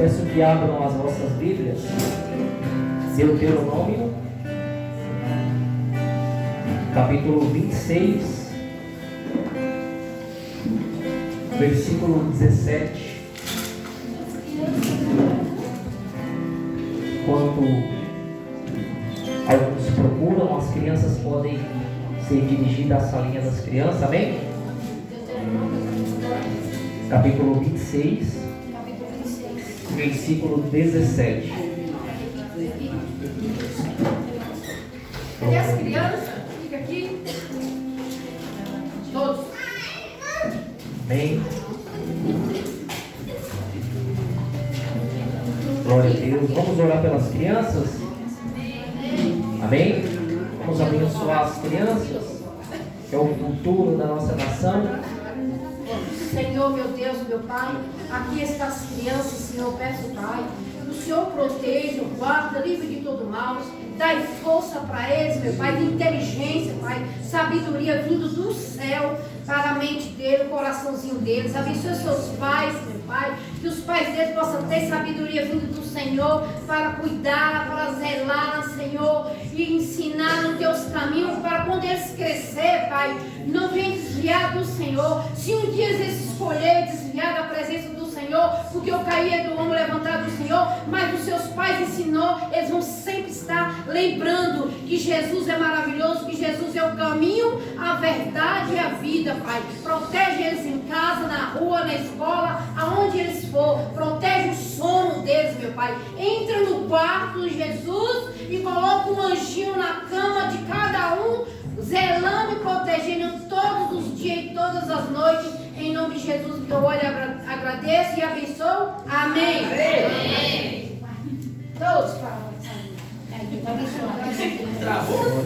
Peço que abram as vossas Bíblias, Deuteronômio, capítulo 26, versículo 17. Quando alguns procuram, as crianças podem ser dirigidas à salinha das crianças, amém? Capítulo 26, versículo 17. Cadê as crianças? Fica aqui. Todos. Amém? Glória a Deus. Vamos orar pelas crianças? Amém? Vamos abençoar as crianças, que é o futuro da nossa nação. Senhor, meu Deus, meu Pai, aqui estão as crianças, Senhor, peço, Pai, o Senhor proteja, guarda, livre de todo mal, dá força para eles, meu Pai, de inteligência, Pai, sabedoria vindo do céu para a mente dele, o coraçãozinho deles. Abençoe seus pais, meu Pai, que os pais deles possam ter sabedoria vindo do Senhor para cuidar, para zelar, Senhor, e ensinar nos teus caminhos para quando eles crescer, Pai, não venham desviar do Senhor. Se um dia eles escolherem desviar da presença do Senhor, porque o cair é do homem levantado do Senhor, mas os seus pais ensinou, eles vão sempre estar lembrando que Jesus é maravilhoso, que Jesus é o caminho, a verdade e a vida, Pai. Protege eles em casa, na rua, na escola, aonde eles for. Protege o sono deles, meu Pai. Entra no quarto de Jesus e coloca um anjinho na cama de cada um, zelando e protegendo todos os dias e todas as noites. Em nome de Jesus, que eu olho, agradeço e abençoo. Amém. Amém. Todos falam. Travou?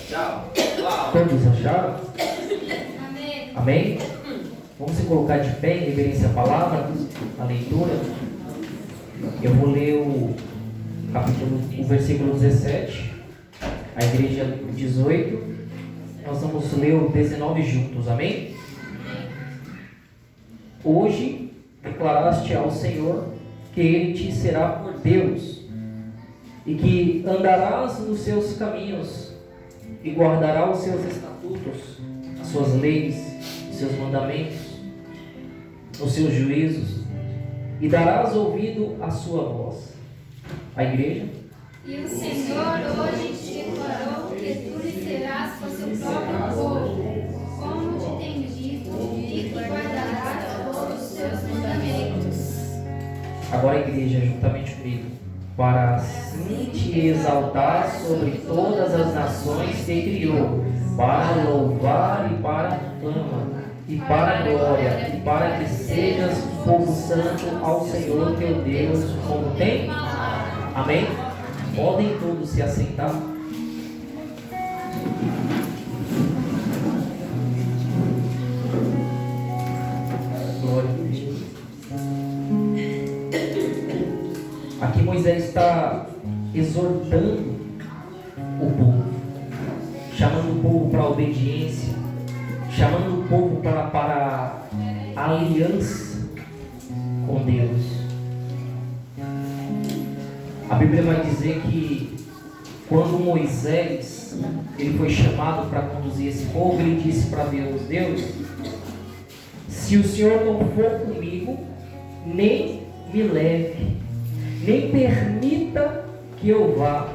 Tchau. Todos acharam? Amém. Amém? Vamos se colocar de pé em reverência à palavra, a leitura. Eu vou ler o versículo 17, a igreja 18. Nós vamos ler o 19 juntos, amém? Hoje declaraste ao Senhor que Ele te será por Deus, e que andarás nos seus caminhos, e guardará os seus estatutos, as suas leis, os seus mandamentos, os seus juízos, e darás ouvido à sua voz. A igreja? E o Senhor hoje te declarou que tu lhe serás por seu próprio povo, como te tem dito, e que guardarás todos os seus mandamentos. Agora a igreja, juntamente comigo, para assim te exaltar sobre todas as nações que criou, para louvar e para fama, e para glória, e para que sejas povo santo ao Senhor teu Deus, como tem. Amém? Podem todos se assentar. Glória a Deus. Aqui Moisés está exortando o povo, chamando o povo para a obediência, chamando o povo para a aliança com Deus. A Bíblia vai dizer que quando Moisés ele foi chamado para conduzir esse povo, ele disse para Deus: Deus, se o Senhor não for comigo, nem me leve, nem permita que eu vá.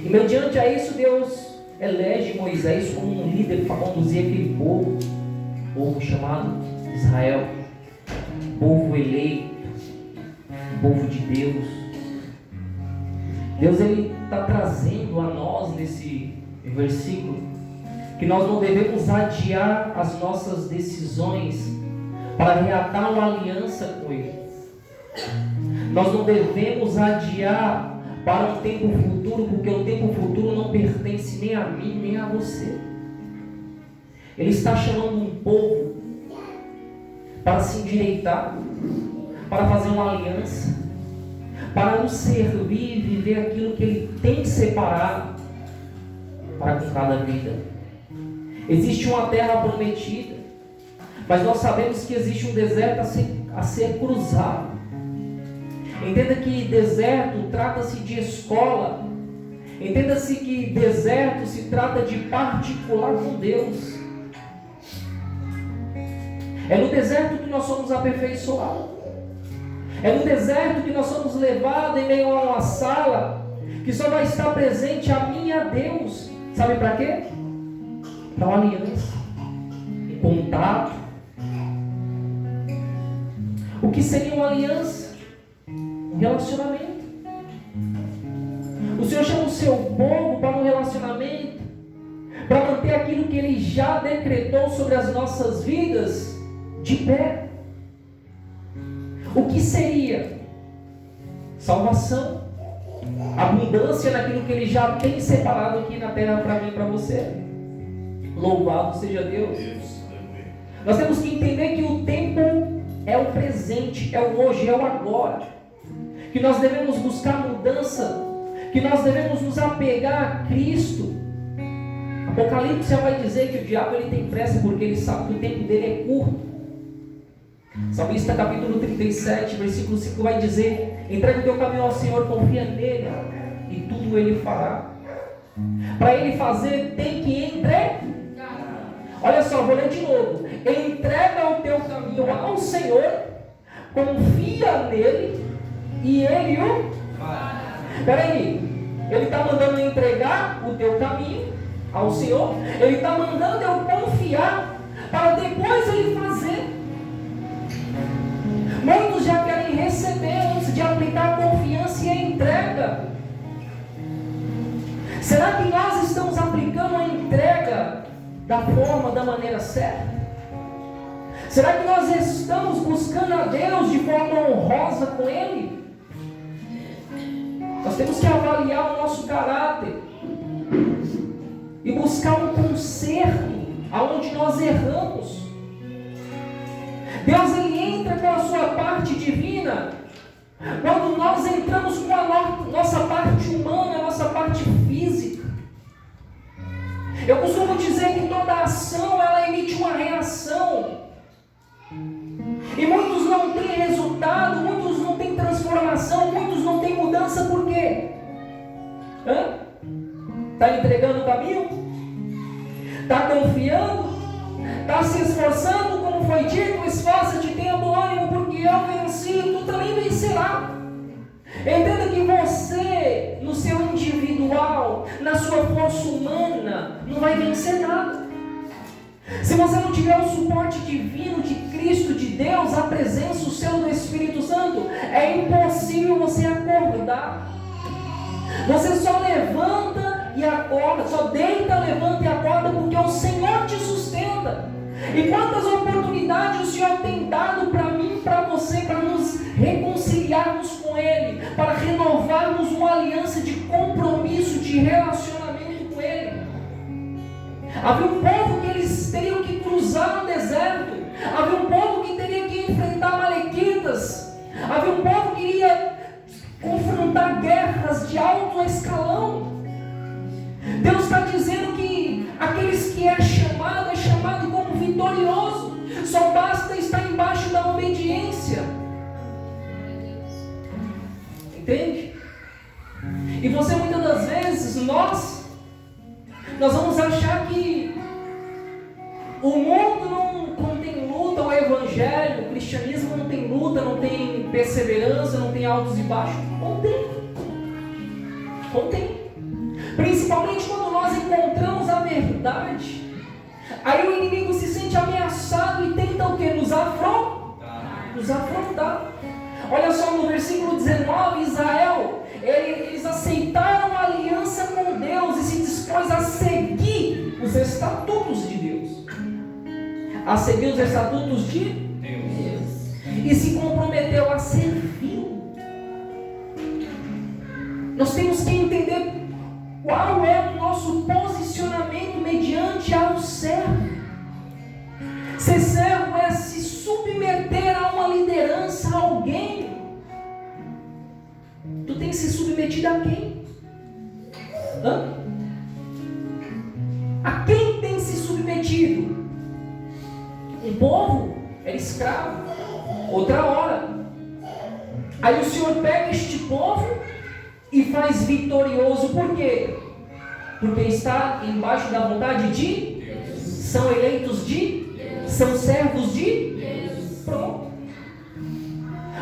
E mediante a isso, Deus elege Moisés como um líder para conduzir aquele povo chamado Israel, povo eleito, povo de Deus. Deus ele está trazendo a nós nesse versículo que nós não devemos adiar as nossas decisões para reatar uma aliança com Ele. Nós não devemos adiar para um tempo futuro, porque o tempo futuro não pertence nem a mim, nem a você. Ele está chamando um povo para se endireitar, para fazer uma aliança, para nos servir e viver aquilo que Ele tem separado para com cada vida. Existe uma terra prometida, Mas nós sabemos que existe um deserto a ser cruzado. Entenda que deserto trata-se de escola. Entenda-se que deserto se trata de particular com Deus. É no deserto que nós somos aperfeiçoados. É no deserto que nós somos levados em meio a uma sala que só vai estar presente a mim e a Deus. Sabe para quê? Para uma aliança, um contato. O que seria uma aliança? Um relacionamento. O Senhor chama o seu povo para um relacionamento, para manter aquilo que Ele já decretou sobre as nossas vidas de pé. O que seria? Salvação, abundância naquilo que Ele já tem separado aqui na terra para mim e para você. Louvado seja Deus. Nós temos que entender que o tempo é o presente, é o hoje, é o agora. Que nós devemos buscar mudança, que nós devemos nos apegar a Cristo. Apocalipse vai dizer que o diabo ele tem pressa porque ele sabe que o tempo dele é curto. Salmista capítulo 37, versículo 5 vai dizer: entrega o teu caminho ao Senhor, confia nele e tudo ele fará. Para ele fazer tem que entregar. Olha só, vou ler de novo. Entrega o teu caminho ao Senhor, confia nele e ele o fará. Espera aí, ele está mandando entregar o teu caminho ao Senhor, ele está mandando eu confiar para depois ele fazer. Muitos já querem receber antes de aplicar a confiança e a entrega. Será que nós estamos aplicando a entrega da forma, da maneira certa? Será que nós estamos buscando a Deus de forma honrosa com Ele? Nós temos que avaliar o nosso caráter e buscar um conserto aonde nós erramos. Deus ele entra com a sua parte divina quando nós entramos com a nossa parte humana, a nossa parte física. Eu costumo dizer que toda ação ela emite uma reação. E muitos não têm resultado, muitos não têm transformação, muitos não têm mudança, por quê? Está entregando o caminho? Está confiando? Está se esforçando, como foi dito? Esforça-te, tenha bom ânimo, porque eu venci, tu também vencerá. Entenda que você, no seu individual, na sua força humana, não vai vencer nada. Se você não tiver o suporte divino de Cristo, de Deus, a presença, o selo do Espírito Santo, é impossível você acordar. Você só levanta e acorda, só deita, levanta e acorda, porque o Senhor te sustenta. E quantas oportunidades o Senhor tem dado para mim, para você, para nos reconciliarmos com Ele, para renovarmos uma aliança de compromisso, de relacionamento com Ele. Havia um povo que eles teriam que cruzar no deserto, havia um povo que teria que enfrentar malequitas, havia um povo que iria confrontar guerras de alto escalão. Deus está dizendo que aqueles que é chamado como vitorioso, só basta estar embaixo da obediência. Entende? E você muitas das vezes, nós vamos achar que o mundo não contém luta, o evangelho, o cristianismo não tem luta, não tem perseverança, não tem altos e baixos. Contém. Principalmente quando nós encontramos a verdade. Aí o inimigo se sente ameaçado e tenta o quê? Nos afrontar. Olha só no versículo 19, Israel, eles aceitaram a aliança com Deus e se dispôs a seguir os estatutos de Deus. A seguir os estatutos de Deus. E se comprometeu a servi-lo. Nós temos que entender qual é o nosso posicionamento mediante ao servo. Ser servo é se submeter a uma liderança, a alguém. Tu tem se submetido a quem? A quem tem se submetido? Um povo? era escravo. Outra hora. Aí o Senhor pega este povo e faz vitorioso. Por quê? Porque está embaixo da vontade de Deus. São eleitos de Deus. São servos de Deus. Pronto.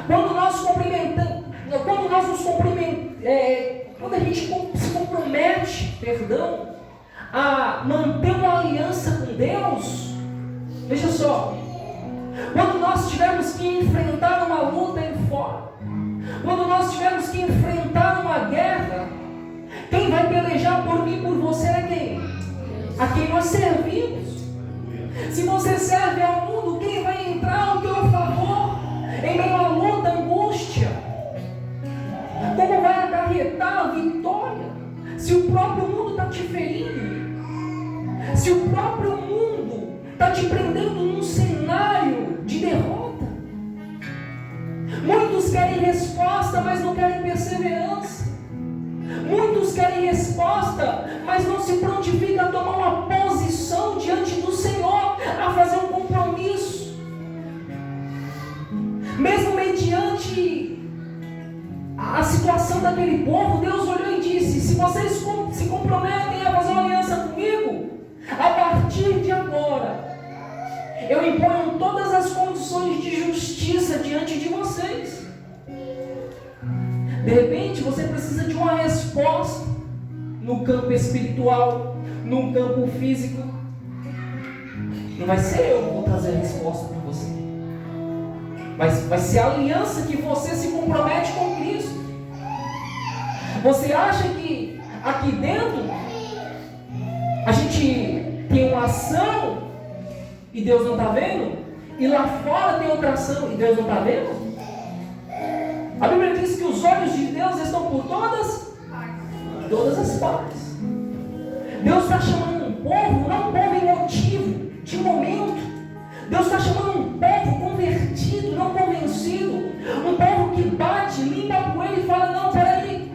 Quando nós cumprimentamos, quando nós nos cumprimentamos, quando a gente se compromete, a manter uma aliança com Deus, veja só, quando nós tivermos que enfrentar uma luta aí fora, quando nós tivermos que enfrentar uma guerra, quem vai pelejar por mim e por você é quem? A quem nós servimos. Se você serve ao mundo, quem vai entrar ao teu favor em meio à luta, angústia? Como vai acarretar a vitória? Se o próprio mundo está te ferindo, se o próprio mundo está te prendendo num cenário de derrota. Muitos querem resposta, mas não querem perseverança. Muitos querem resposta, mas não se prontificam a tomar uma posição diante do Senhor, a fazer um compromisso. Mesmo mediante a situação daquele povo, Deus olhou e disse: se vocês se comprometem a fazer uma aliança comigo, a partir de agora, eu imponho todas as condições de justiça diante de vocês. De repente, você precisa de uma resposta no campo espiritual, no campo físico. Não vai ser eu que vou trazer a resposta para você, mas vai ser a aliança que você se compromete com Cristo. Você acha que aqui dentro a gente tem uma ação e Deus não está vendo? E lá fora tem outra ação e Deus não está vendo? A Bíblia diz que os olhos de Deus estão por todas as partes. Deus está chamando um povo, não um povo emotivo, de momento. Deus está chamando um povo convertido, não convencido. Um povo que bate, limpa a poeira e fala: não, peraí,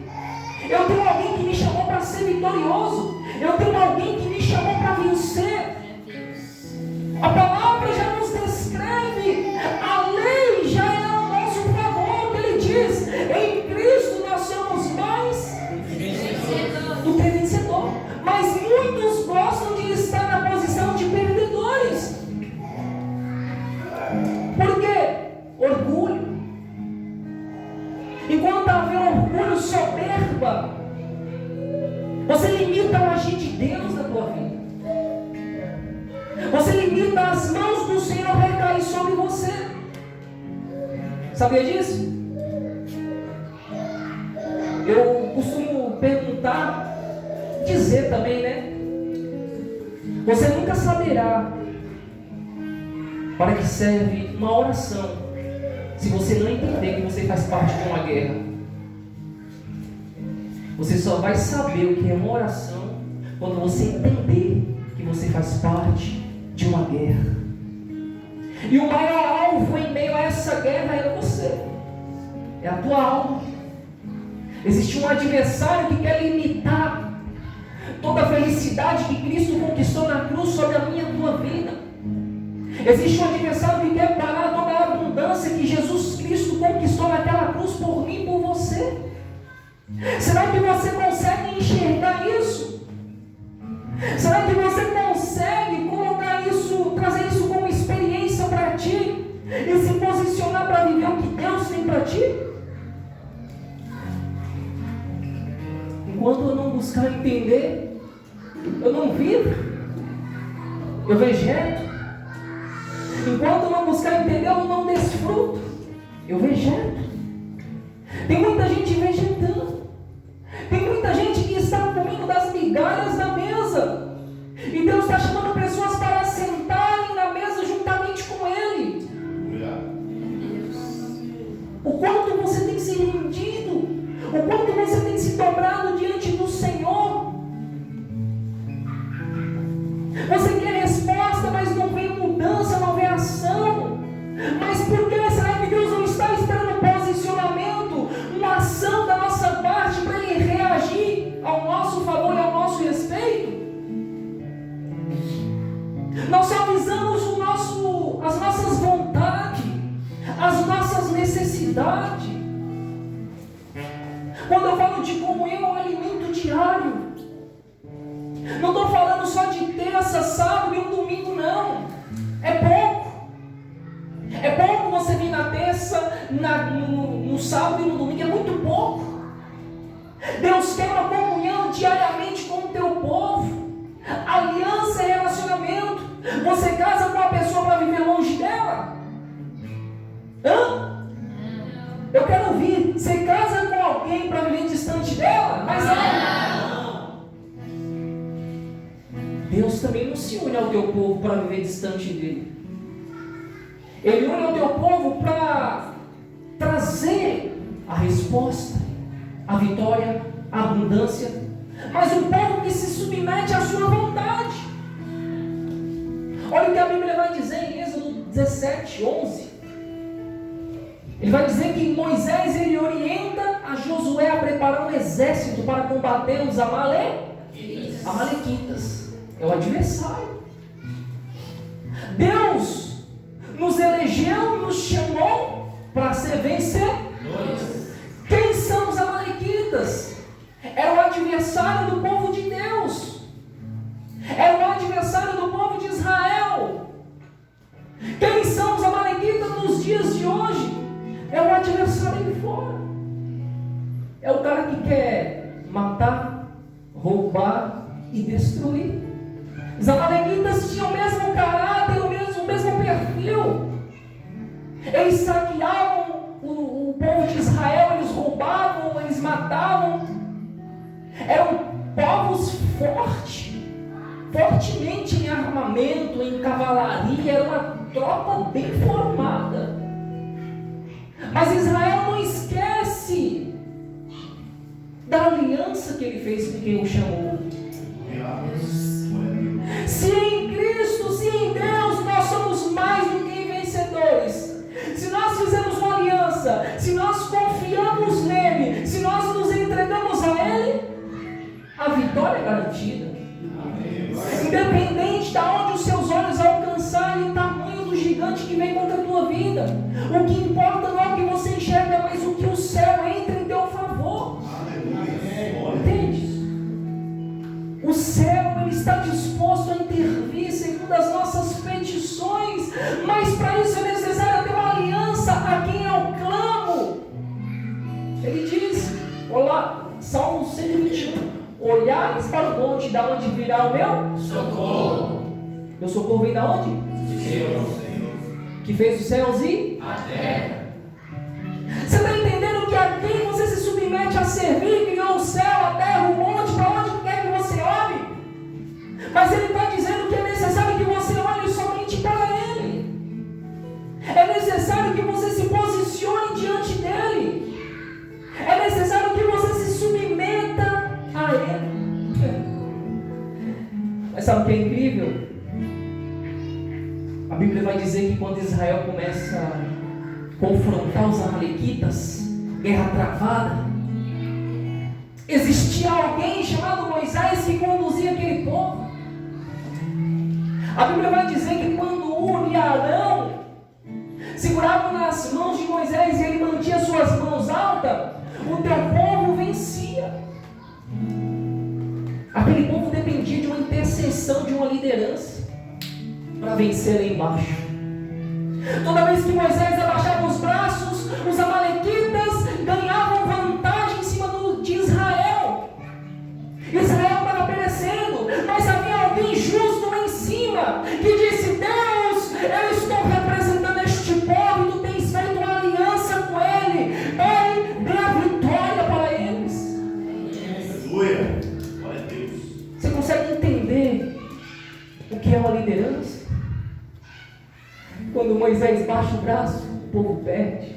eu tenho alguém que me chamou para ser vitorioso. Eu tenho alguém que me chamou para vencer. A palavra já nos descreve, a lei já é ao nosso favor. Ele diz: em Cristo nós somos mais do que vencedor. Mas muitos gostam de estar na posição de perdedores. Por quê? Orgulho. Enquanto haver orgulho, soberba, você limita o agir de Deus na tua vida. Você limita as mãos do Senhor recair sobre você. Sabia disso? Eu costumo perguntar, dizer também, né? Você nunca saberá para que serve uma oração se você não entender que você faz parte de uma guerra. Você só vai saber o que é uma oração quando você entender que você faz parte de uma guerra. E o maior alvo em meio a essa guerra é você, é a tua alma. Existe um adversário que quer limitar toda a felicidade que Cristo conquistou na cruz sobre a minha e a tua vida. Existe um adversário que quer parar toda a abundância que Jesus Cristo conquistou naquela cruz por mim e por você. Será que você consegue enxergar isso? Será que você consegue colocar isso, trazer isso como experiência para ti e se posicionar para viver o que Deus tem para ti? Enquanto eu não buscar entender, eu não vivo, eu vegeto. Enquanto eu não buscar entender, eu não desfruto, eu vegeto. Tem muita gente vegetando. Tem muita gente que está comendo das migalhas da mesa. E Deus está chamando pessoas para sentarem na mesa juntamente com Ele. O quanto você tem se rendido, o quanto você tem se dobrado diante do Senhor. Você quer resposta, mas não vê mudança, não vê ação. Mas por que será que Deus não está esperando um posicionamento, uma ação da nossa parte para Ele reagir ao nosso favor e ao nosso respeito? Nós só visamos as nossas vontades. necessidade. Quando eu falo de comunhão, é um alimento diário. Não estou falando só de terça, sábado e um domingo, não. É pouco. É pouco você vir na terça, no sábado e no domingo. É muito pouco. Deus quer uma comunhão diariamente com o teu povo. Aliança é relacionamento. Você casa com uma pessoa para viver longe dela? Hã? Eu quero ouvir. Você casa com alguém para viver distante dela? Mas não. Deus também não se une ao teu povo para viver distante dele. Ele une ao teu povo para trazer a resposta, a vitória, a abundância, mas um povo que se submete à sua vontade. Olha o que a Bíblia vai dizer em Êxodo 17, 11. Ele vai dizer que Moisés ele orienta a Josué a preparar um exército para combater os amalequitas. É o adversário. Deus nos elegeu e nos chamou para ser vencedores. Quem são os amalequitas? Era o adversário do povo de Deus. Era o adversário do povo de Israel. Quem são os amalequitas nos dias de hoje? É o adversário de fora. É o cara que quer matar, roubar e destruir. Os amalequitas tinham o mesmo caráter, o mesmo perfil. Eles saqueavam o povo de Israel, eles roubavam, eles matavam. Eram povos fortemente em armamento, em cavalaria, era uma tropa bem formada. Mas Israel não esquece da aliança que ele fez com quem o chamou. Se em Cristo, se em Deus, nós somos mais do que vencedores. Se nós fizemos uma aliança, se nós confiamos nele, se nós nos entregamos a ele, a vitória é garantida. Independente de onde os seus olhos alcançarem o tamanho do gigante que vem contra a tua vida, o que importa não é o que você enxerga, mas o que o céu entra em teu favor. Entende? O céu ele está disposto a intervir segundo as nossas petições, mas para isso é necessário ter uma aliança a quem eu clamo. Ele diz, olá, Salmo 121. Olhares para o monte, da onde virá o meu socorro. Meu socorro vem da onde? De Deus, que fez os céus e a terra. Você está entendendo que a quem você se submete a servir, criou o céu, a terra, o monte, para onde quer que você olhe? Mas ele está dizendo que é necessário que você olhe somente para ele. É necessário que você se posicione diante dele. É necessário que você se submeta a ele. Mas sabe o que é incrível? A Bíblia vai dizer que quando Israel começa a confrontar os amalequitas, guerra travada, existia alguém chamado Moisés que conduzia aquele povo. A Bíblia vai dizer que quando Ur e Arão seguravam nas mãos de Moisés e ele mantinha suas mãos altas, o teu povo vencia. Aquele povo dependia de uma intercessão, de uma liderança para vencer lá embaixo. Toda vez que Moisés abaixava os braços, os amalequitas ganhavam vantagem em cima de Israel. Israel estava perecendo, mas havia alguém justo lá em cima que disse: Deus, eu estou representando este povo e tu tens feito uma aliança com ele. Ele dê a vitória para eles. Aleluia. Glória a Deus. Você consegue entender o que é uma liderança? Quando Moisés baixa o braço, o povo perde.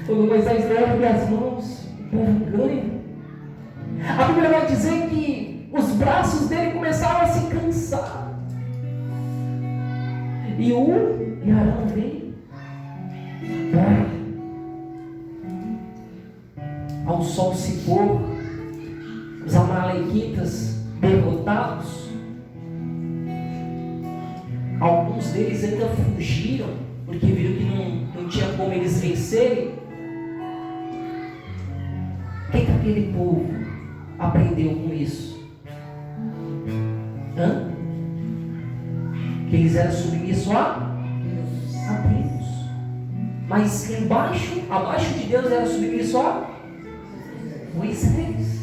Quando Moisés ergue as mãos, o povo ganha. A Bíblia vai dizer que os braços dele começaram a se cansar. E Ur e Arão vêm. Ao sol se pôr, os amalequitas derrotados. Alguns deles ainda fugiram, porque viram que não tinha como eles vencerem vencerem. O que aquele povo aprendeu com isso? Que eles eram submissos a Deus. Mas abaixo de Deus era submisso a Moisés.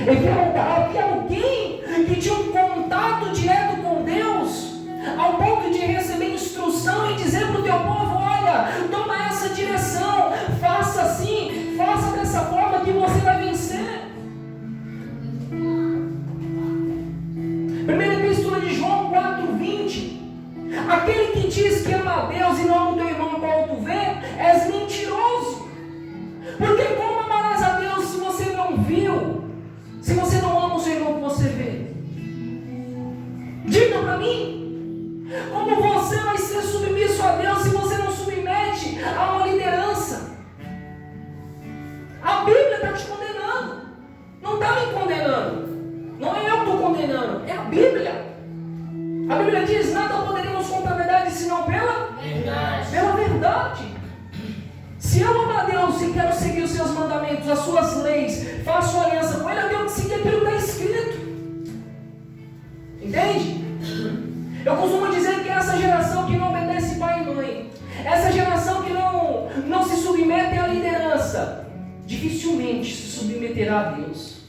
Havia alguém que tinha um contato direto com Deus, ao ponto de receber instrução e dizer para o teu povo: olha, toma essa direção, faça assim, faça dessa forma que você vai vencer. Primeira Epístola de João 4:20: aquele que diz que ama a Deus e não ama o teu irmão qual tu vê, és mentiroso. Porque como amarás a Deus se você não viu? Se você não ama o seu irmão que você vê? Diga para mim, como você vai ser submisso a Deus se você não submete a uma liderança? A Bíblia está te condenando, não está me condenando. Não é eu que estou condenando, é a Bíblia. A Bíblia diz: nada poderemos contra a verdade senão pela verdade. Se eu amo a Deus e quero seguir os seus mandamentos, as suas leis, faço aliança com Ele, eu tenho que seguir aquilo que está escrito. Entende? Eu costumo dizer que essa geração que não obedece pai e mãe, essa geração que não se submete à liderança, dificilmente se submeterá a Deus.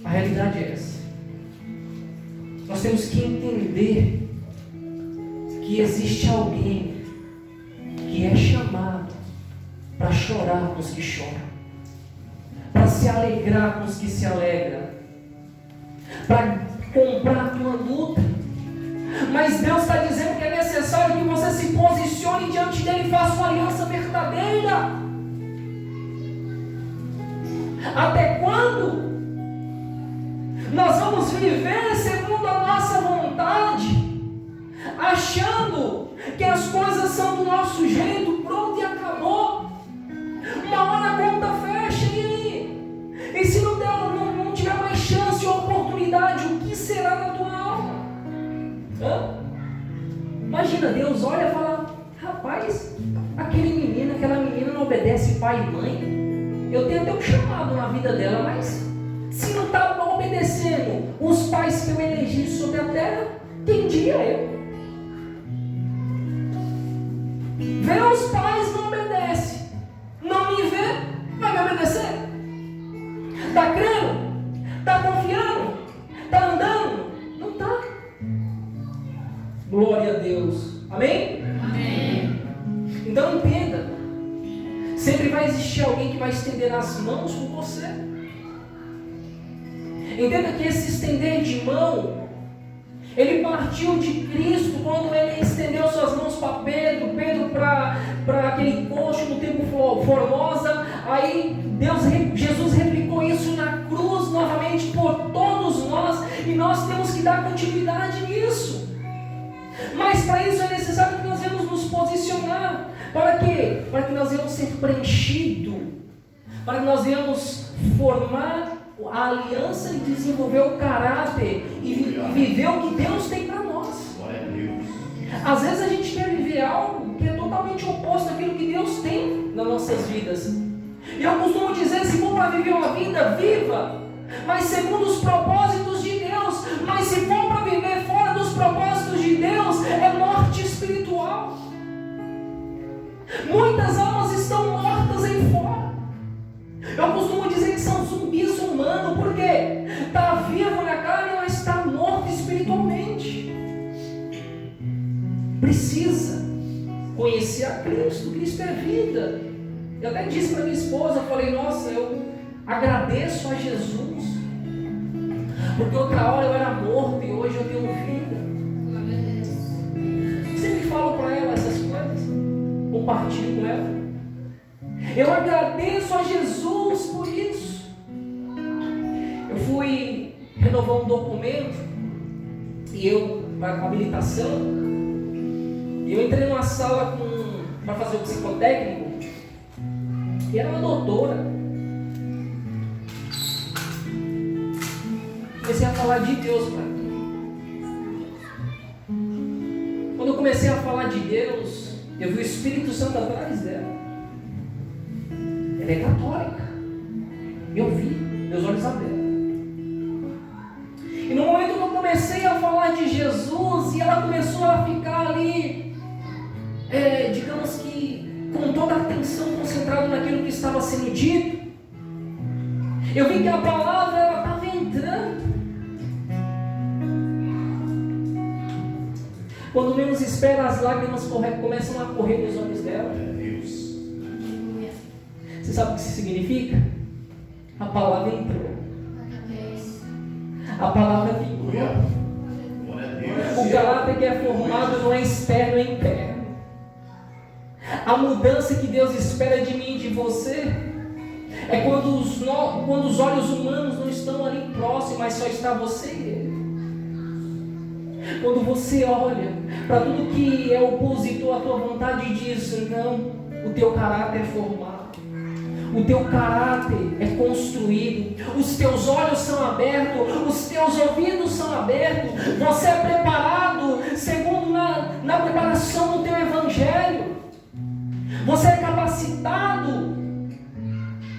A realidade é essa. Nós temos que entender que existe alguém que é chamado para chorar com os que choram, para se alegrar com os que se alegram, para comprar a tua luta. Mas Deus está dizendo que é necessário que você se posicione diante dele e faça uma aliança verdadeira. Até quando nós vamos viver segundo a nossa vontade, achando que as coisas são do nosso jeito, pronto e acabou? Uma hora a conta fecha, e aí? E se não tiver mais chance ou oportunidade, o que será da tua alma? Imagina, Deus olha e fala: rapaz, aquela menina não obedece pai e mãe. Eu tenho até um chamado na vida dela, mas se não está obedecendo os pais que eu elegi sobre a terra, quem diria eu? Vê os pais, não obedece. Não me vê, vai me obedecer? Está crendo? Está confiando? Está andando? Não está. Glória a Deus. Amém? Amém. Então entenda, sempre vai existir alguém que vai estender as mãos por você. Entenda que esse estender de mão, ele partiu de Cristo quando ele estendeu suas mãos para Pedro para aquele coxo no templo Formosa. Aí Jesus replicou isso na cruz novamente por todos nós, e nós temos que dar continuidade nisso. Mas para isso é necessário que nós venhamos nos posicionar. Para quê? Para que nós venhamos ser preenchidos, para que nós venhamos formar a aliança e desenvolver o caráter e viver o que Deus tem para nós. Às vezes a gente quer viver algo que é totalmente oposto àquilo que Deus tem nas nossas vidas. E eu costumo dizer: se for para viver uma vida, viva, mas segundo os propósitos de Deus. Mas se for para viver fora dos propósitos de Deus, é morte espiritual. Muitas almas estão mortas aí fora. Eu costumo dizer que são zumbis humanos, porque está vivo na carne, mas está morto espiritualmente. Precisa conhecer a Cristo. Cristo é vida. Eu até disse para minha esposa, eu falei: nossa, eu agradeço a Jesus, porque outra hora eu era morto e hoje eu tenho vida. Sempre falo para ela essas coisas, compartilho com ela. Eu agradeço a Jesus por isso. Eu fui renovar um documento para habilitação, e eu entrei numa sala para fazer o psicotécnico, e era uma doutora. Comecei a falar de Deus para mim. Quando eu comecei a falar de Deus, eu vi o Espírito Santo atrás dela. Ela é católica. Eu vi, meus olhos abertos. E no momento que eu comecei a falar de Jesus, e ela começou a ficar ali, digamos que com toda a atenção concentrada naquilo que estava sendo dito, eu vi que a palavra ela estava entrando. Quando menos espera, as lágrimas começam a correr dos olhos dela. Você sabe o que isso significa? A palavra entrou. A palavra ficou. O caráter que é formado não é externo, é interno. A mudança que Deus espera de mim e de você é quando os olhos humanos não estão ali próximos, mas só está você e Ele. Quando você olha para tudo que é opositor à tua vontade e diz: não, o teu caráter é formado, o teu caráter é construído, os teus olhos são abertos, os teus ouvidos são abertos, você é preparado segundo na preparação do teu evangelho, você é capacitado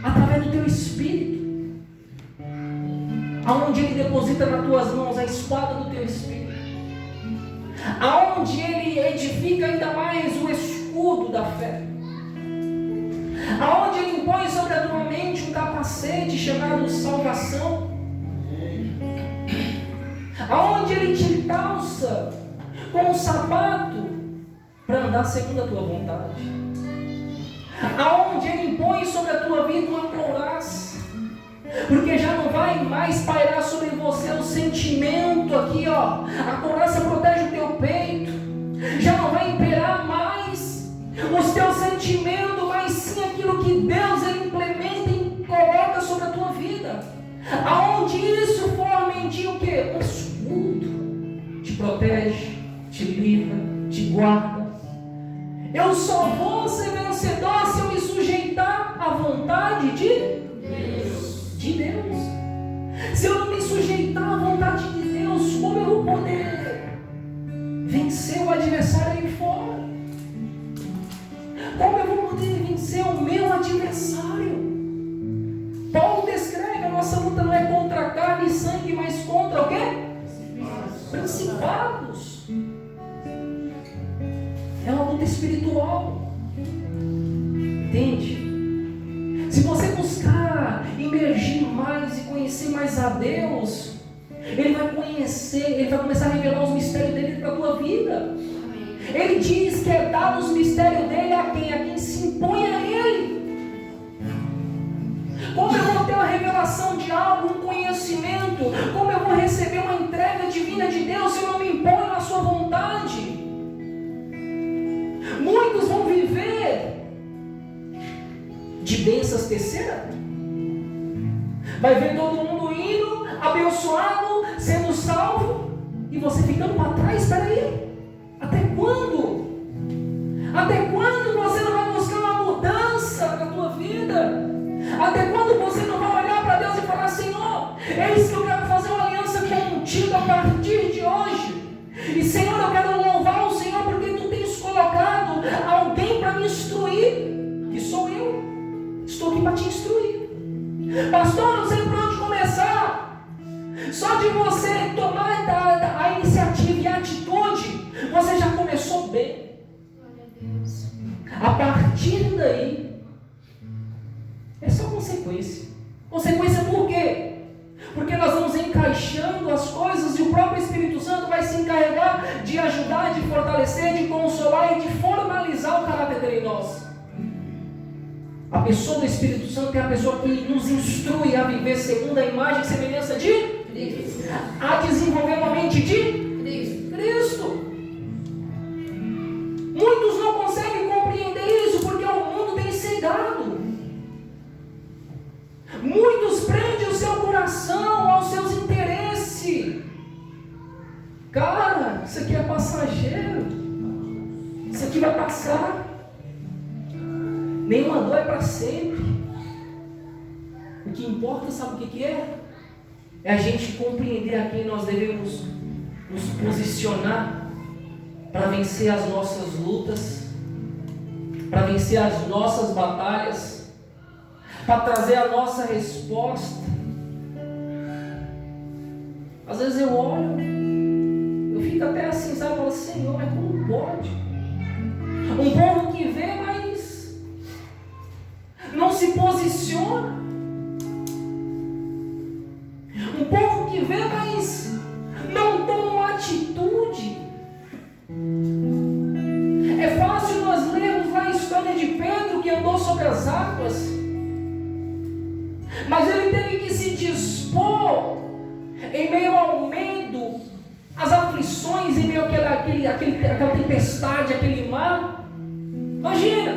através do teu espírito, aonde Ele deposita nas tuas mãos a espada do teu espírito, aonde Ele edifica ainda mais o escudo da fé, aonde Ele impõe sobre a tua mente um capacete chamado salvação, aonde Ele te calça com um sapato para andar segundo a tua vontade, aonde Ele impõe sobre a tua vida uma couraça, porque já não vai mais pairar sobre você o sentimento aqui, ó. A couraça protege o teu peito, já não vai imperar mais os teus sentimentos, mas sim aquilo que Deus Ele implementa e coloca sobre a tua vida, aonde isso forma em ti o que? Um escudo, te protege, te livra, te guarda. Eu só vou ser vencedor se eu me sujeitar à vontade de Deus. Se eu não me sujeitar à vontade de Deus, como eu vou poder vencer o adversário aí fora? Como eu vou poder vencer o meu adversário? Paulo descreve: a nossa luta não é contra carne e sangue, mas contra o quê? Principados. É uma luta espiritual. Entende? Se você buscar imergir mais e conhecer mais a Deus, Ele vai começar a revelar os mistérios dele para a tua vida. Ele diz que é dado os mistérios dele a quem? A quem se impõe a Ele. Como eu vou ter uma revelação de algo, um conhecimento? Como eu vou receber uma entrega divina de Deus se eu não me imponho à sua vontade? Muitos vão viver de bênçãos terceiras. Vai ver todo mundo indo, abençoado, sendo salvo, e você ficando para trás. Espera aí, até quando? Até quando você não vai buscar uma mudança na tua vida? Até quando você não vai olhar para Deus e falar: Senhor, é isso que eu quero fazer uma aliança contigo a partir de hoje. E Senhor, eu quero louvar o Senhor porque Tu tens colocado alguém para me instruir, que sou eu. Estou aqui para te instruir. Pastor, não sei por onde começar. Só de você tomar a iniciativa e a atitude, você já começou bem. A partir daí, é só consequência. Consequência por quê? Porque nós vamos encaixando as coisas e o próprio Espírito Santo vai se encarregar de ajudar, de fortalecer, de consolar e de formalizar o caráter dele em nós. A pessoa do Espírito Santo é a pessoa que nos instrui a viver segundo a imagem e semelhança de Cristo, a desenvolver uma mente de Cristo. Muitos não conseguem compreender isso porque o mundo tem cegado. Muitos prendem o seu coração aos seus interesses. Cara, isso aqui é passageiro, isso aqui vai passar. Nenhuma dor é para sempre. O que importa, sabe o que é? É a gente compreender a quem nós devemos nos posicionar para vencer as nossas lutas, para vencer as nossas batalhas, para trazer a nossa resposta. Às vezes eu olho, eu fico até assim, sabe? Eu falo, Senhor, mas como pode? Um povo que vê, mas não se posiciona. Um povo que vê, mas não toma uma atitude. É fácil nós lermos lá a história de Pedro que andou sobre as águas, mas ele teve que se dispor em meio ao medo, às aflições, em meio àquela tempestade, aquele mar. Imagina,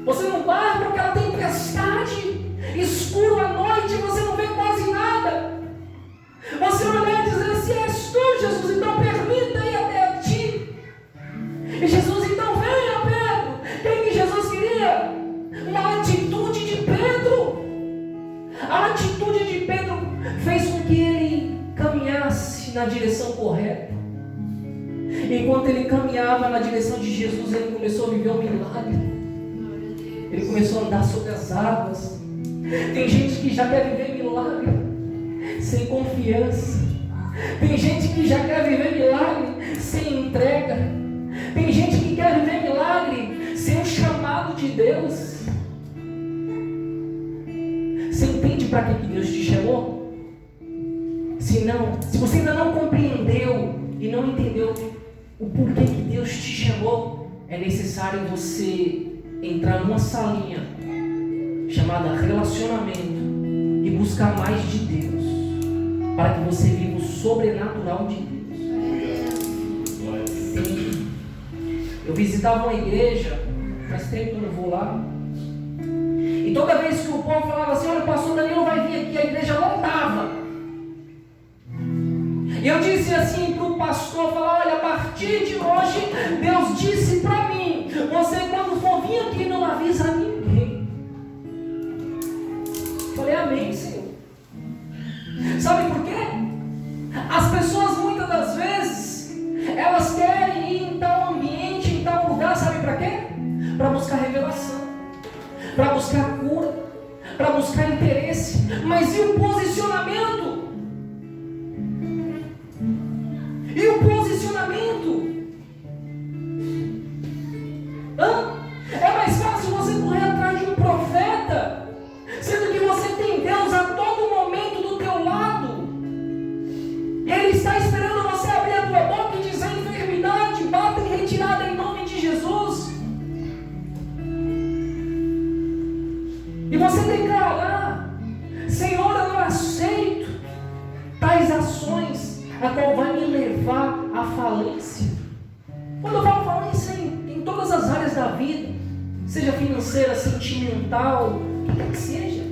você não vai para aquela tempestade, escuro à noite, você não vê quase nada. Você olhar e dizer assim, és tu, Jesus, então permita ir até ti. E Jesus, então venha, Pedro. Quem que Jesus queria? Uma atitude de Pedro. A atitude de Pedro fez com que ele caminhasse na direção correta. Enquanto ele caminhava na direção de Jesus, ele começou a viver um milagre. Ele começou a andar sobre as águas. Tem gente que já quer viver milagre sem confiança. Tem gente que já quer viver milagre sem entrega. Tem gente que quer viver milagre sem o chamado de Deus. Você entende para que Deus te chamou? Se você ainda não compreendeu e não entendeu o porquê que Deus te chamou, é necessário você entrar numa salinha chamada relacionamento e buscar mais de Deus, para que você viva o sobrenatural de Deus. Sim. Eu visitava uma igreja, faz tempo que eu não vou lá, e toda vez que o povo falava assim, olha, o pastor Daniel vai vir aqui, a igreja lotava. E eu disse assim para o pastor, falar, olha, a partir de hoje, Deus disse para mim, você quando for vir aqui não avisa ninguém. Falei, amém, Senhor. Sabe por quê? As pessoas muitas das vezes, elas querem ir em tal ambiente, em tal lugar, sabe para quê? Para buscar revelação, para buscar cura, para buscar interesse. Mas e o posicionamento? E o posicionamento? É mais fácil você correr atrás de um profeta, sendo que você tem Deus a todo momento do teu lado. Ele está esperando você abrir a tua boca e dizer enfermidade, bata em retirada em nome de Jesus. E você declarar, Senhor, eu não aceito tais ações a qual vai me levar à falência. Quando eu falo falência em todas as áreas da vida, seja financeira, sentimental, o que quer que seja.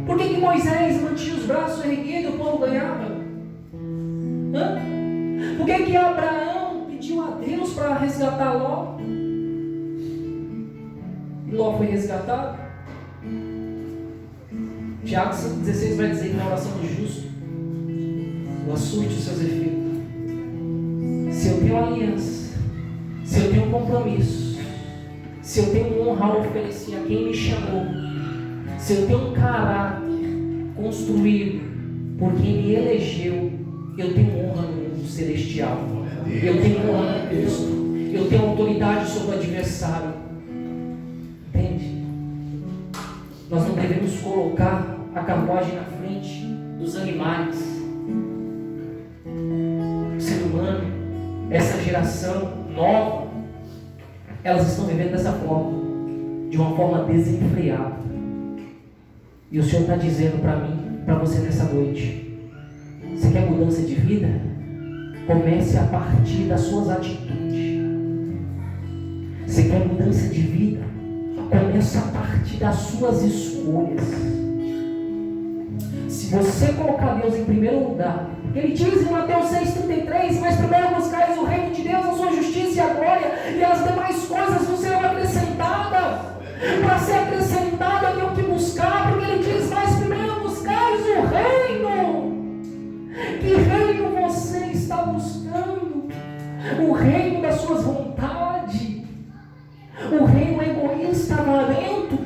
Por que Moisés mantinha os braços erguidos e o povo ganhava? Por que Abraão pediu a Deus para resgatar Ló? E Ló foi resgatado? Tiago 5,16 vai dizer que na oração do justo não surte os seus efeitos. Se eu tenho aliança, se eu tenho compromisso, se eu tenho honra a oferecer a quem me chamou, se eu tenho um caráter construído por quem me elegeu, eu tenho honra no mundo celestial, eu tenho honra no Cristo, eu tenho autoridade sobre o adversário. Entende? Nós não devemos colocar a carruagem na frente dos animais. O ser humano, essa geração nova, elas estão vivendo dessa forma, de uma forma desenfreada. E o Senhor está dizendo para mim, para você nessa noite: você quer mudança de vida? Comece a partir das suas atitudes. Você quer mudança de vida? Comece a partir das suas escolhas. Se você colocar Deus em primeiro lugar, porque Ele diz em Mateus 6,33, mas primeiro buscais o reino de Deus, a sua justiça e a glória, e as demais coisas não serão acrescentadas. Para ser acrescentada, eu tenho que buscar, porque Ele diz, mas primeiro buscais o reino. Que reino você está buscando? O reino das suas vontades? O reino egoísta, avarento?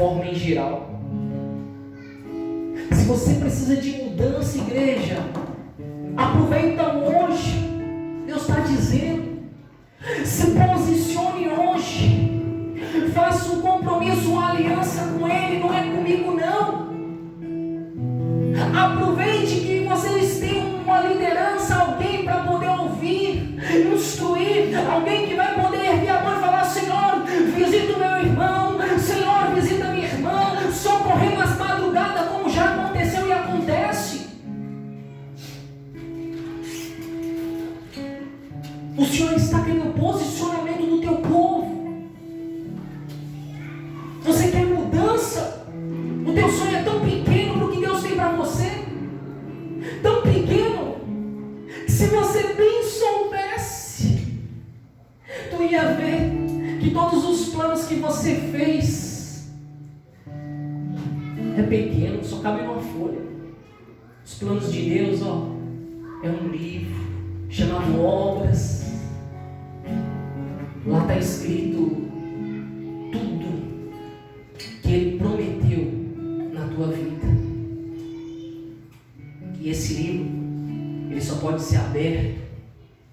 forma em geral. Se você precisa de mudança, igreja, aproveita hoje. Deus está dizendo, se posicione hoje, faça um compromisso, uma aliança com Ele, não é comigo não. Aproveite que vocês têm uma liderança, alguém para poder ouvir, instruir, alguém que vai poder erguer a mão e falar: Senhor, visita o meu irmão, Senhor, visita a minha irmã, socorrer nas madrugadas, como já aconteceu e acontece. O Senhor está querendo o posicionamento do teu povo. Você quer mudança? O teu sonho é tão pequeno para o que Deus tem para você, tão pequeno, que se você bem soubesse, tu ia ver que todos os planos que você fez é pequeno, só cabe numa folha. Os planos de Deus, é um livro chamado Obras. Lá está escrito tudo que Ele prometeu na tua vida. E esse livro, ele só pode ser aberto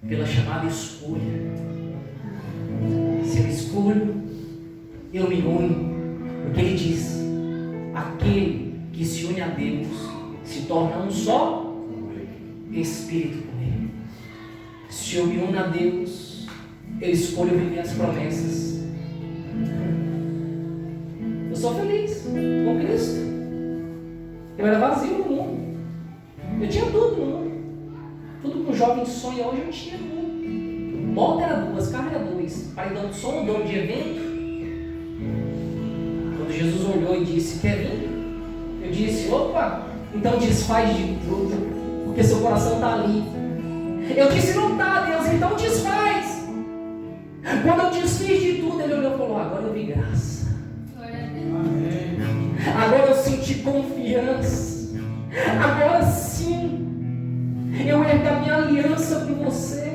pela chamada escolha. Se eu escolho, eu me uno. Porque Ele diz: aquele que se une a Deus se torna um só espírito com Ele. Se eu me uno a Deus, eu escolho viver as promessas. Eu sou feliz com Cristo. Eu era vazio no mundo. Eu tinha tudo no mundo. Tudo que um jovem sonha hoje eu tinha no mundo. Moto era 2, carro era 2. Pai dando som, dono de evento. Quando Jesus olhou e disse: quer vir? Eu disse: opa, então desfaz de tudo, porque seu coração está ali. Eu disse: não está, Deus, então desfaz. Quando eu desfiz de tudo, Ele olhou e falou: agora eu vi graça. Agora eu senti confiança. Agora sim eu ergo a minha aliança com você.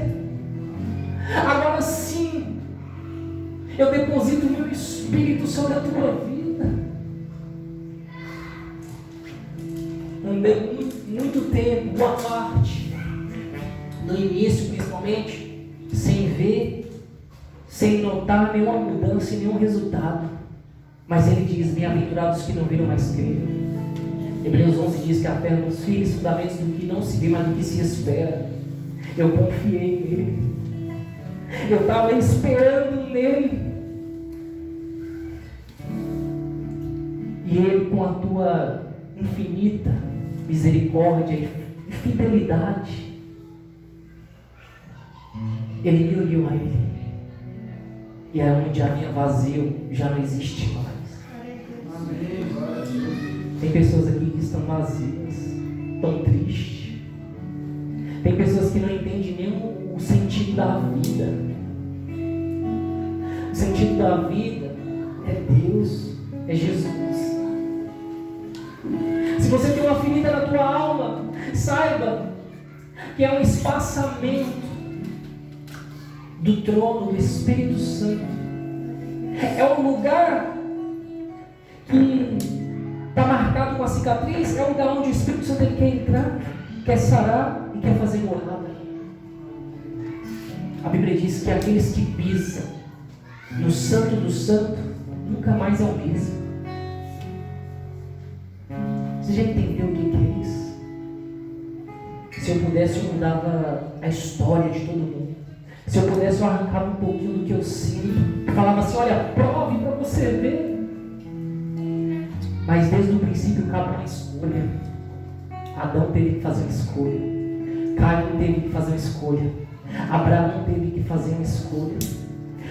Agora sim eu deposito o meu espírito sobre a tua vida. Andei muito tempo, boa parte, no início principalmente, sem ver, sem notar nenhuma mudança e nenhum resultado. Mas Ele diz: bem-aventurados que não viram, mas creram. Hebreus 11 diz que a fé nos firmes fundamentos do que não se vê, mas do que se espera. Eu confiei nele. Eu estava esperando nele. E Ele, com a tua infinita misericórdia e fidelidade, Ele me uniu a Ele. E é onde havia vazio já não existe mais. Tem pessoas aqui que estão vazias, tão tristes. Tem pessoas que não entendem nem o sentido da vida. O sentido da vida é Deus, é Jesus. Se você tem uma ferida na tua alma, saiba que é um espaçamento do trono do Espírito Santo. É um lugar que está marcado com a cicatriz. É um lugar onde o Espírito Santo ele quer entrar, quer sarar e quer fazer morada. A Bíblia diz que aqueles que pisam no Santo do Santo nunca mais é o mesmo. Você já entendeu o que é isso? Se eu pudesse, eu mudava a história de todo mundo. Se eu pudesse, eu arrancava um pouquinho do que eu sinto. Falava assim: olha, prove para você ver. Mas desde o princípio cabe uma escolha. Adão teve que fazer uma escolha. Caio teve que fazer uma escolha. Abraão teve que fazer uma escolha.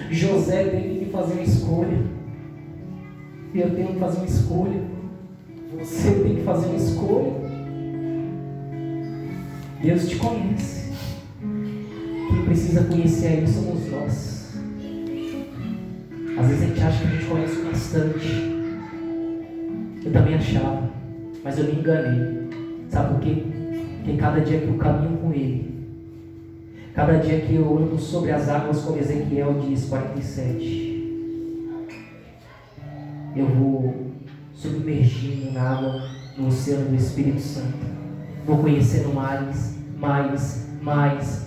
José teve que fazer uma escolha. E eu tenho que fazer uma escolha. Você tem que fazer uma escolha. Deus te conhece. Quem precisa conhecer a Ele somos nós. Às vezes a gente acha que a gente conhece bastante. Eu também achava, mas eu me enganei. Sabe por quê? Porque cada dia que eu caminho com Ele, cada dia que eu ando sobre as águas, como Ezequiel diz, 47, eu vou submergindo na água, no oceano do Espírito Santo. Vou conhecendo mais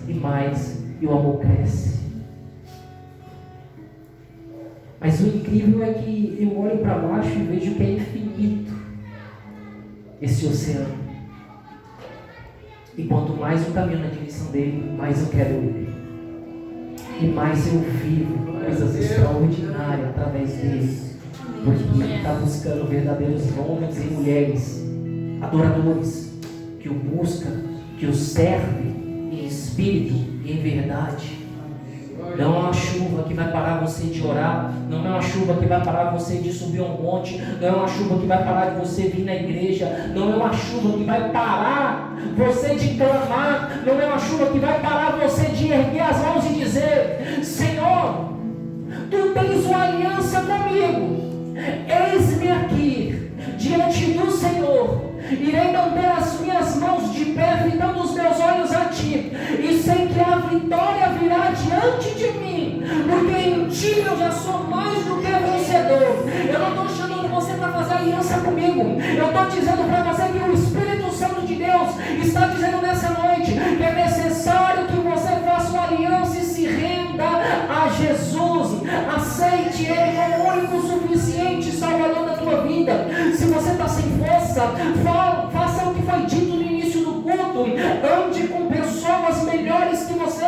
e mais, e o amor cresce. Mas o incrível é que eu olho para baixo e vejo que é infinito esse oceano. E quanto mais eu caminho na direção dele, mais eu quero ele. E mais eu vivo coisas extraordinárias através dele. Porque ele está buscando verdadeiros homens e mulheres, adoradores, que o buscam, que o servem em espírito e em verdade. Não é uma chuva que vai parar você de orar. Não é uma chuva que vai parar você de subir um monte. Não é uma chuva que vai parar de você vir na igreja. Não é uma chuva que vai parar você de clamar. Não é uma chuva que vai parar você de erguer as mãos e dizer: Senhor, Tu tens uma aliança comigo. Eis-me aqui diante do Senhor. Irei manter as minhas mãos de pé, fitando os meus olhos a Ti, e sei que a vitória virá diante de mim, porque em Ti eu já sou mais do que vencedor. Eu não estou chamando você para fazer aliança comigo. Eu estou dizendo para você que o Espírito Santo de Deus está dizendo nessa noite que é necessário que você faça uma aliança e se renda a Jesus. Aceite Ele como o único suficiente Salvador da tua vida. Se você está sem força, faça o que foi dito no início do culto. Ande com pessoas melhores que você,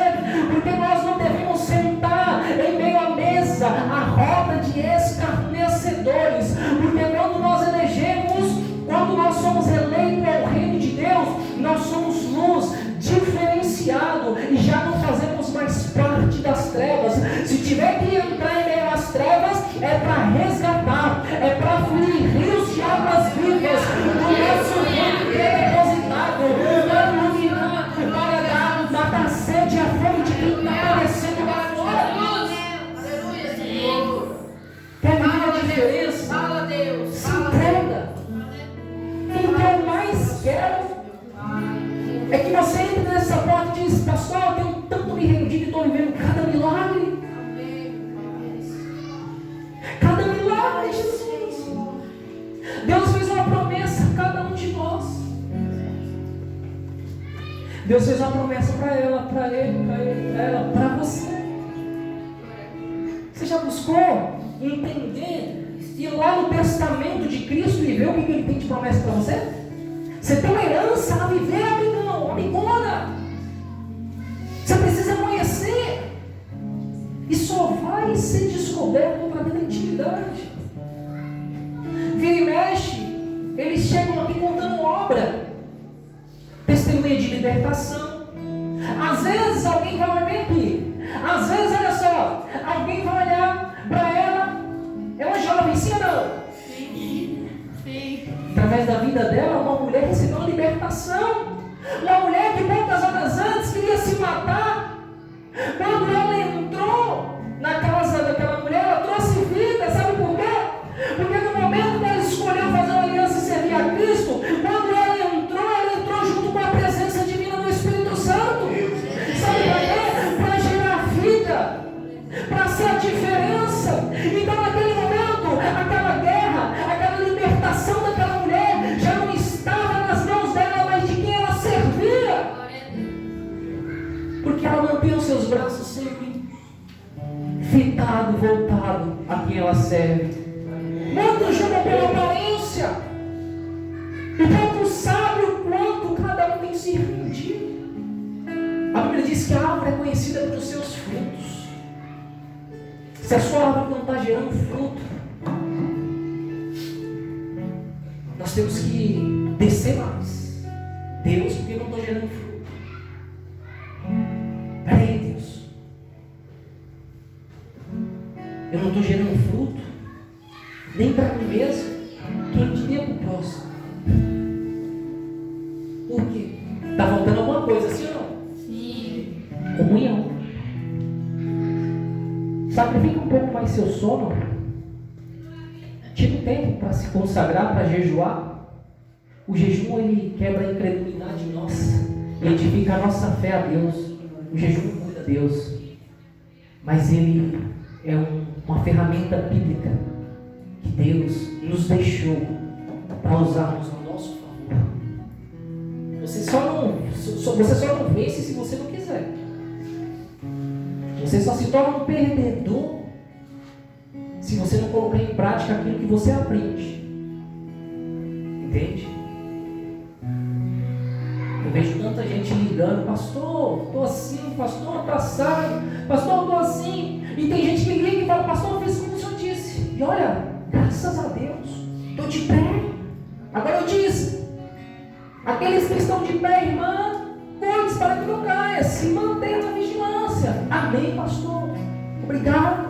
porque nós não devemos sentar em meio à mesa, à roda de escarnecedores. Porque quando nós somos eleitos ao reino de Deus, nós somos luz, diferenciado, e já não fazemos mais parte das trevas. Se tiver que entrar em meio às trevas, é para resgatar, é para fluir rios de águas vivas do nosso reino que é depositado, para iluminar, para matar sede e a fome de quem está aparecendo lá fora. Aleluia, Senhor. Quer ver a diferença? Fala, Deus. Se entrega. O que eu mais quero é que você entre nessa porta e diz: pastor, eu tenho tanto me rendido e estou vivendo cada milagre. Cada milagre, Jesus. Deus fez uma promessa a cada um de nós. Deus fez uma promessa para ela, para ele, para ele, para ela, para você. Você já buscou entender, ir lá no testamento de Cristo e ver o que Ele tem de promessa para você? Você tem uma herança a viver, amigão, amigona. Você precisa conhecer. E só vai ser descoberto através da intimidade. Vira e mexe, eles chegam aqui contando obra, testemunha de libertação. Às vezes alguém vai olhar aqui. Às vezes, olha só, alguém vai olhar para ela. É uma jovem, sim ou não? Através da vida dela, uma mulher recebeu uma libertação. Uma mulher que poucas horas antes queria se matar. Quando ela entrou na casa daquela mulher, ela trouxe vida. Sabe por quê? Porque no momento que ela escolheu fazer uma aliança e servir a Cristo, quando ela entrou junto com a presença divina do Espírito Santo. Sabe para quê? Para gerar vida, para ser a diferença. Então naquele momento, aquela guerra, aquela libertação daquela mulher já não estava nas mãos dela, mas de quem ela servia. Porque ela mantém os seus braços sempre fitado, voltado a quem ela serve. Muitos julgam pela aparência, e poucos sabem o quanto cada um tem se rendido. A Bíblia diz que a árvore é conhecida pelos seus frutos. Se a sua árvore não está gerando fruto, nós temos que descer mais. Deus, porque eu não estou gerando fruto. Peraí, Deus. Eu não estou gerando fruto, nem para mim mesmo, quem diria para o próximo. Por quê? Está faltando alguma coisa, sim ou não? Sim. Comunhão. Sacrifica um pouco mais seu sono. Tira um tempo para se consagrar, para jejuar. O jejum, ele quebra a incredulidade nossa, edifica a nossa fé a Deus. O jejum não muda a Deus, mas ele é uma ferramenta bíblica que Deus nos deixou para usarmos a nosso favor. Você só não vence se você não quiser. Você só se torna um perdedor se você não colocar em prática aquilo que você aprende. Entende? Eu vejo tanta gente ligando: pastor, estou assim, pastor, está assado, pastor, estou assim. E tem gente que liga e fala: pastor, eu fiz como o senhor disse. E olha, graças a Deus, estou de pé. Agora eu disse: aqueles que estão de pé, irmã, cuide para que não caia, se mantenha na vigilância. Amém, pastor. Obrigado.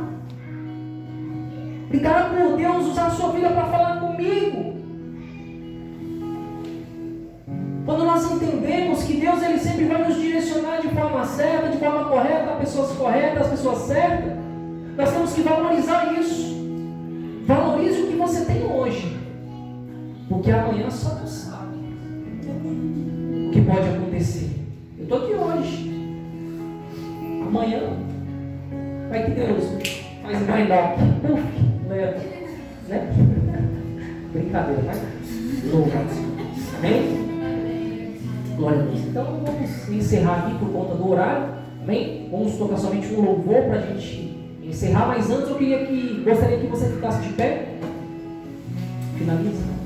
Obrigado por Deus usar a sua vida para falar comigo. Quando nós entendemos que Deus ele sempre vai nos direcionar de forma certa, de forma correta, pessoas corretas, pessoas certas, nós temos que valorizar isso. Valorize o que você tem hoje, porque amanhã só Deus sabe o que pode acontecer. Eu estou aqui hoje, amanhã vai que Deus faz mais doc, leva, né? Brincadeira, vai. Louco. Amém? Glória a Deus. Então vamos encerrar aqui por conta do horário. Amém? Vamos tocar somente um louvor para a gente encerrar. Mas antes gostaria que você ficasse de pé. Finaliza.